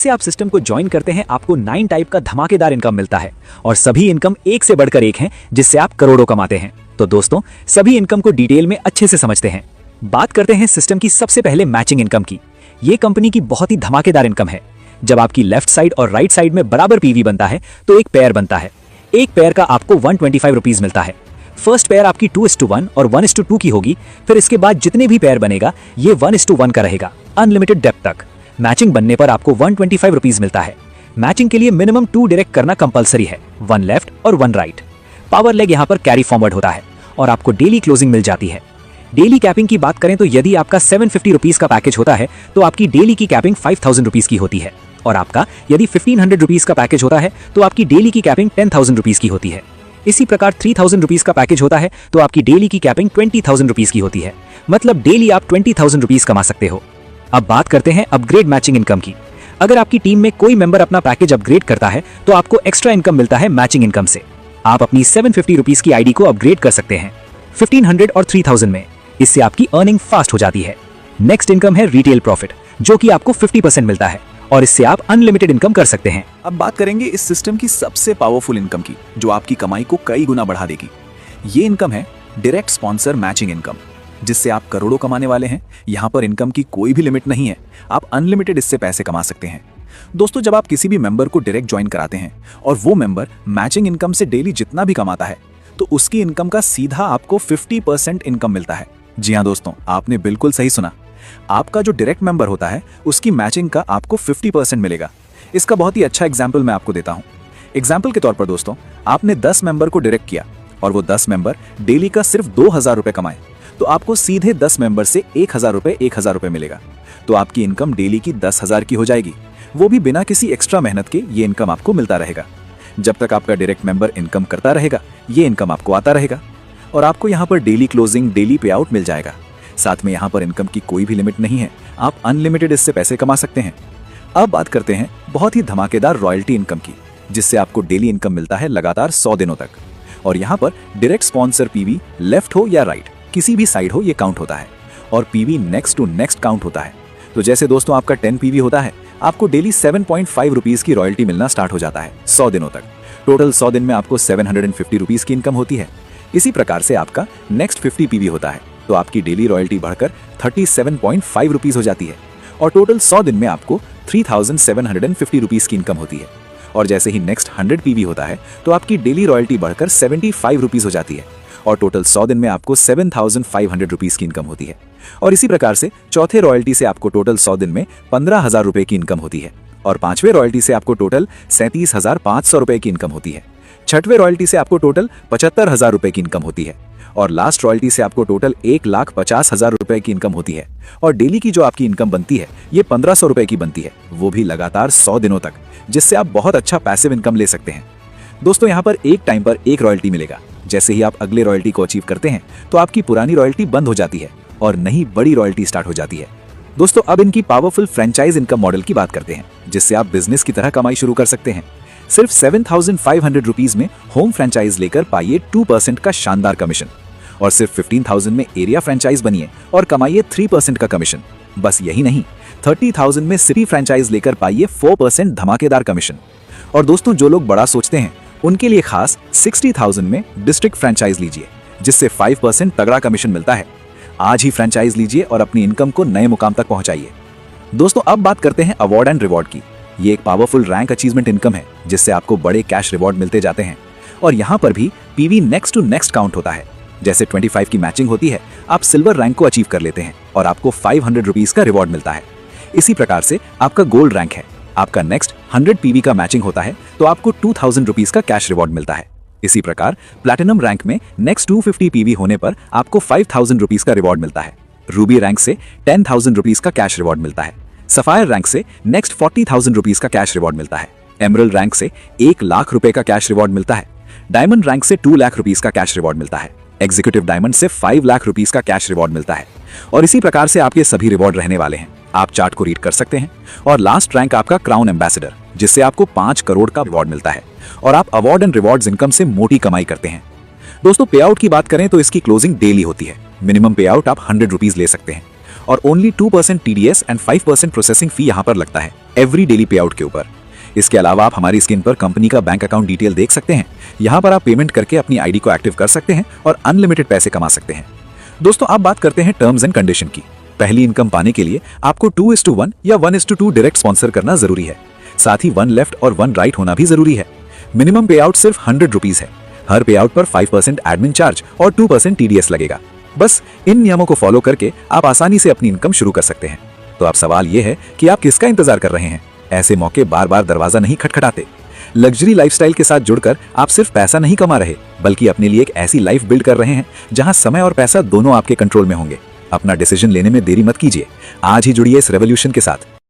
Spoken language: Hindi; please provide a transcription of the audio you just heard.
से आप सिस्टम को ज्वाइन करते हैं आपको 9 टाइप का धमाकेदार इनकम मिलता है और सभी इनकम एक से बढ़कर एक हैं जिससे आप करोड़ों कमाते हैं। तो दोस्तों सभी इनकम को डिटेल में अच्छे से समझते हैं। बात करते हैं सिस्टम की सबसे पहले मैचिंग इनकम की। ये कंपनी की बहुत ही धमाकेदार इनकम है। जब आपकी लेफ्ट साइड और राइट साइड में बराबर पीवी बनता है तो एक पेयर बनता है। एक पेयर का आपको 125 रुपीज मिलता है। फर्स्ट पेयर आपकी 2:1 और 1:2 की होगी। फिर इसके बाद जितने भी पेयर बनेगा ये 1:1 का रहेगा अनलिमिटेड डेप्थ तक। मैचिंग बनने पर आपको 125 रुपीज मिलता है। मैचिंग के लिए मिनिमम 2 डायरेक्ट करना कंपलसरी है, 1 लेफ्ट और 1 राइट। पावर लेग यहाँ पर कैरी फॉरवर्ड होता है और आपको डेली क्लोजिंग मिल जाती है। डेली कैपिंग की बात करें तो यदि आपका 750 रुपीज का पैकेज होता है तो आपकी डेली की कैपिंग 5000 रुपीज की होती है और आपका यदि 1500 रुपीज का पैकेज होता है तो आपकी डेली की कैपिंग 10,000 रुपीज की होती है। इसी प्रकार 3000 रुपीज का पैकेज होता है तो आपकी डेली की कैपिंग 20,000 रुपीज की होती है। मतलब डेली आप 20,000 रुपीज कमा सकते हो। अब बात करते हैं अपग्रेड मैचिंग इनकम की। अगर आपकी टीम में कोई मेंबर अपना पैकेज अपग्रेड करता है तो आपको एक्स्ट्रा इनकम मिलता है मैचिंग इनकम से। आप अपनी 750 रुपीज की आईडी को अपग्रेड कर सकते हैं 1500 और 3000 में। इससे आपकी अर्निंग फास्ट हो जाती है। नेक्स्ट इनकम है रिटेल प्रॉफिट, जो कि आपको 50% मिलता है और इससे आप अनलिमिटेड इनकम कर सकते हैं। अब बात करेंगे इस सिस्टम की सबसे पावरफुल इनकम की, जो आपकी कमाई को कई गुना बढ़ा देगी। ये इनकम है डायरेक्ट स्पॉन्सर मैचिंग इनकम, जिससे आप करोड़ों कमाने वाले हैं। यहाँ पर इनकम की कोई भी लिमिट नहीं है, आप अनलिमिटेड इससे पैसे कमा सकते हैं। दोस्तों जब आप किसी भी मेंबर को डायरेक्ट ज्वाइन कराते हैं और वो मेंबर मैचिंग इनकम से डेली जितना भी कमाता है तो उसकी इनकम का सीधा आपको 50% इनकम मिलता है। जी हाँ दोस्तों, आपने बिल्कुल सही सुना। आपका जो डायरेक्ट मेंबर होता है उसकी मैचिंग का आपको 50% मिलेगा। इसका बहुत ही अच्छा एग्जाम्पल मैं आपको देता हूँ। एग्जाम्पल के तौर पर दोस्तों, आपने 10 मेंबर को डायरेक्ट किया और वो 10 मेंबर डेली का सिर्फ 2000 रुपए कमाए तो आपको सीधे 10 मेंबर से 1000 रुपए मिलेगा। तो आपकी इनकम डेली की 10,000 की हो जाएगी, वो भी बिना किसी एक्स्ट्रा मेहनत के। ये इनकम आपको मिलता रहेगा। जब तक आपका डायरेक्ट मेंबर इनकम करता रहेगा ये इनकम आपको आता रहेगा और आपको यहाँ पर डेली क्लोजिंग, डेली पे आउट मिल जाएगा। साथ में यहाँ पर इनकम की कोई भी लिमिट नहीं है, आप अनलिमिटेड इससे पैसे कमा सकते हैं। अब बात करते हैं बहुत ही धमाकेदार रॉयल्टी इनकम की, जिससे आपको डेली इनकम मिलता है लगातार 100 दिनों तक। और यहाँ पर डायरेक्ट स्पॉन्सर पीवी लेफ्ट हो या राइट, किसी भी साइड हो ये काउंट होता है और PV next to next count होता है। तो जैसे दोस्तों आपका 10 पीवी होता है, आपको डेली 7.5 रुपीज की रॉयल्टी मिलना स्टार्ट हो जाता है 100 दिनों तक। टोटल 100 दिन में आपको 750 रुपीज की इनकम होती है। इसी प्रकार से आपका नेक्स्ट 50 पीवी होता है तो आपकी डेली रॉयल्टी बढ़कर 37.5 रुपीज हो जाती है और टोटल 100 दिन में आपको 3750 रुपीज की इनकम होती है। और जैसे ही नेक्स्ट 100 पीवी होता है तो आपकी डेली रॉयल्टी बढ़कर 75 रुपीज हो जाती है और टोटल 100 दिन में आपको 7500 रुपीज की इनकम होती है। और इसी प्रकार से चौथे रॉयल्टी से आपको टोटल 100 दिन में 15,000 रुपए की इनकम होती है और पांचवें रॉयल्टी से आपको टोटल 37,500 रुपए की इनकम होती है। छठवें रॉयल्टी से आपको टोटल 75,000 रुपए की इनकम होती है और लास्ट रॉयल्टी से आपको टोटल 1,50,000 रुपए की इनकम होती है। और डेली की जो आपकी इनकम बनती है ये 1500 रुपए की बनती है, वो भी लगातार 100 दिनों तक, जिससे आप बहुत अच्छा पैसिव इनकम ले सकते हैं। दोस्तों यहाँ पर एक टाइम पर एक रॉयल्टी मिलेगा। जैसे ही आप अगले रॉयल्टी को अचीव करते हैं तो आपकी पुरानी रॉयल्टी बंद हो जाती है और नई बड़ी रॉयल्टी स्टार्ट हो जाती है। दोस्तों अब इनकी पावरफुल फ्रेंचाइज इनकम मॉडल की बात करते हैं, जिससे आप बिजनेस की तरह कमाई शुरू कर सकते हैं। सिर्फ 7,500 रुपीज में होम फ्रेंचाइज लेकर पाइए 2% का शानदार कमीशन और सिर्फ 15,000 में एरिया फ्रेंचाइज बनिए और कमाइए 3% का कमीशन। बस यही नहीं, 30,000 में सिटी फ्रेंचाइज लेकर पाइए 4% धमाकेदार कमीशन। और दोस्तों जो लोग बड़ा सोचते हैं उनके लिए खास 60,000 में डिस्ट्रिक्ट फ्रेंचाइज लीजिए, जिससे 5% तगड़ा कमीशन मिलता है। आज ही फ्रेंचाइज लीजिए और अपनी इनकम को नए मुकाम तक पहुंचाइए। दोस्तों अब बात करते हैं अवार्ड एंड रिवॉर्ड की। ये एक पावरफुल रैंक अचीवमेंट इनकम है, जिससे आपको बड़े कैश रिवॉर्ड मिलते जाते हैं। और यहाँ पर भी PV next to next count होता है। जैसे 25 की मैचिंग होती है, आप सिल्वर रैंक को अचीव कर लेते हैं और आपको 500 रुपीज का रिवॉर्ड मिलता है। इसी प्रकार से आपका गोल्ड रैंक है, आपका नेक्स्ट 100 पीवी का मैचिंग होता है तो आपको 2000 रुपीज का कैश रिवॉर्ड मिलता है। इसी प्रकार प्लैटिनम रैंक में नेक्स्ट 250 पीवी होने पर आपको 5000 रुपीज का रिवॉर्ड मिलता है। रूबी रैंक से 10,000 रुपीज का कैश रिवॉर्ड मिलता है। सफायर रैंक से नेक्स्ट 40,000 रुपीज का कैश रिवॉर्ड मिलता है। एमरल्ड रैंक से 1 लाख रुपए का कैश रिवॉर्ड मिलता है। डायमंड रैंक से 2 लाख रुपीज का कैश रिवॉर्ड मिलता है। एग्जीक्यूटिव डायमंड से 5 लाख रुपीज का कैश रिवॉर्ड मिलता है। और इसी प्रकार से आपके सभी रिवॉर्ड रहने वाले हैं। आप चार्ट को रीड कर सकते हैं। और लास्ट रैंक आपका क्राउन एम्बेसडर, जिससे आपको 5 करोड़ का रिवॉर्ड मिलता है और आप अवार्ड एंड रिवॉर्ड्स इनकम से मोटी कमाई करते हैं। दोस्तों पे आउट की बात करें तो इसकी क्लोजिंग डेली होती है। मिनिमम पे आउट आप 100 रुपीज ले सकते हैं और only 2% TDS and 5% processing fee यहाँ पर लगता है। एवरी डेली पे आउट के ऊपर। इसके अलावा आप हमारी स्क्रीन पर कंपनी का बैंक अकाउंट डिटेल देख सकते हैं। यहाँ पर आप पेमेंट करके अपनी आईडी को एक्टिव कर सकते हैं और अनलिमिटेड पैसे कमा सकते हैं। दोस्तों, आप बात करते हैं टर्म्स एंड कंडीशन की। पहली इनकम पाने के लिए आपको 2:1 या 1:2 डायरेक्ट स्पॉन्सर करना जरूरी है। साथ ही 1 लेफ्ट और 1 राइट होना भी जरूरी है। मिनिमम पे आउट सिर्फ 100 रुपीज है। हर पे आउट पर 5% एडमिन चार्ज और 2% TDS लगेगा। बस इन नियमों को फॉलो करके आप आसानी से अपनी इनकम शुरू कर सकते हैं। तो अब सवाल यह है कि आप किसका इंतजार कर रहे हैं? ऐसे मौके बार बार दरवाजा नहीं खटखटाते। लग्जरी लाइफस्टाइल के साथ जुड़कर आप सिर्फ पैसा नहीं कमा रहे, बल्कि अपने लिए एक ऐसी लाइफ बिल्ड कर रहे हैं जहां समय और पैसा दोनों आपके कंट्रोल में होंगे। अपना डिसीजन लेने में देरी मत कीजिए। आज ही जुड़िए इस रेवोल्यूशन के साथ।